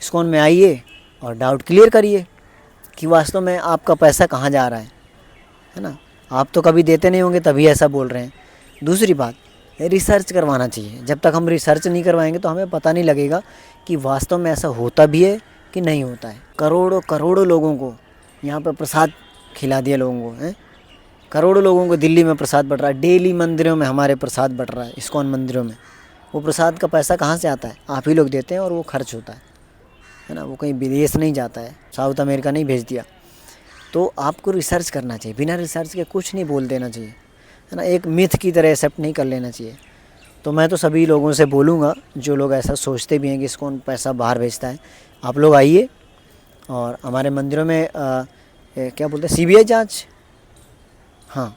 ISKCON में आइए और डाउट क्लियर करिए कि वास्तव में आपका पैसा कहाँ जा रहा है ना। आप तो कभी देते नहीं होंगे तभी ऐसा बोल रहे हैं। दूसरी बात, रिसर्च करवाना चाहिए। जब तक हम रिसर्च नहीं करवाएंगे तो हमें पता नहीं लगेगा कि वास्तव में ऐसा होता भी है कि नहीं होता है। करोड़ों करोड़ों लोगों को यहाँ पर प्रसाद खिला दिया लोगों को, हैं। करोड़ों लोगों को दिल्ली में प्रसाद बट रहा है, डेली मंदिरों में हमारे प्रसाद बट रहा है, इस्कॉन मंदिरों में। वो प्रसाद का पैसा कहाँ से आता है? आप ही लोग देते हैं और वो खर्च होता है ना। वो कहीं विदेश नहीं जाता है, साउथ अमेरिका नहीं भेज दिया। तो आपको रिसर्च करना चाहिए, बिना रिसर्च के कुछ नहीं बोल देना चाहिए, है ना। एक मिथ की तरह एक्सेप्ट नहीं कर लेना चाहिए। तो मैं तो सभी लोगों से बोलूँगा जो लोग ऐसा सोचते भी हैं कि इस्कॉन पैसा बाहर भेजता है, आप लोग आइए और हमारे मंदिरों में क्या बोलते हैं, सीबीआई जांच, हाँ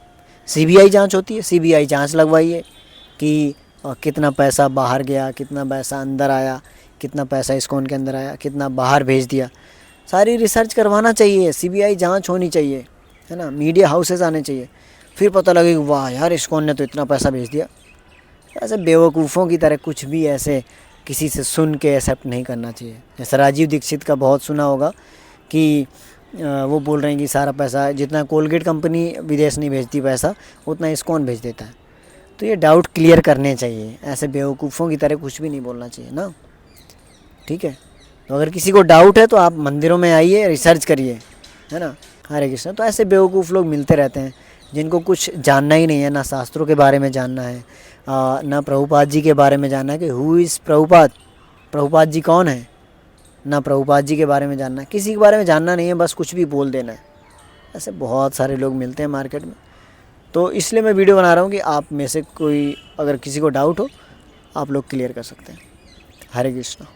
सीबीआई जांच होती है, सीबीआई जांच लगवाइए कि कितना पैसा बाहर गया, कितना पैसा अंदर आया, कितना पैसा इस्कॉन के अंदर आया, कितना बाहर भेज दिया। सारी रिसर्च करवाना चाहिए, सीबीआई जांच होनी चाहिए, है ना। मीडिया हाउसेस आने चाहिए, फिर पता लगे कि वाह यार इस्कॉन ने तो इतना पैसा भेज दिया। ऐसे बेवकूफ़ों की तरह कुछ भी ऐसे किसी से सुन के एक्सेप्ट नहीं करना चाहिए। जैसे राजीव दीक्षित का बहुत सुना होगा कि वो बोल रहे हैं कि सारा पैसा जितना कोलगेट कंपनी विदेश नहीं भेजती पैसा, उतना इस्कॉन भेज देता है। तो ये डाउट क्लियर करने चाहिए, ऐसे बेवकूफ़ों की तरह कुछ भी नहीं बोलना चाहिए ना, ठीक है। तो अगर किसी को डाउट है तो आप मंदिरों में आइए, रिसर्च करिए, है ना। हरे कृष्ण। तो ऐसे बेवकूफ़ लोग मिलते रहते हैं जिनको कुछ जानना ही नहीं है, ना शास्त्रों के बारे में जानना है, ना प्रभुपाद जी के बारे में जानना है कि हु इज़ प्रभुपाद, प्रभुपाद जी कौन है, ना प्रभुपाद जी के बारे में जानना है। किसी के बारे में जानना नहीं है, बस कुछ भी बोल देना है। ऐसे बहुत सारे लोग मिलते हैं मार्केट में। तो इसलिए मैं वीडियो बना रहा हूँ कि आप में से कोई अगर किसी को डाउट हो आप लोग क्लियर कर सकते हैं। हरे कृष्णा।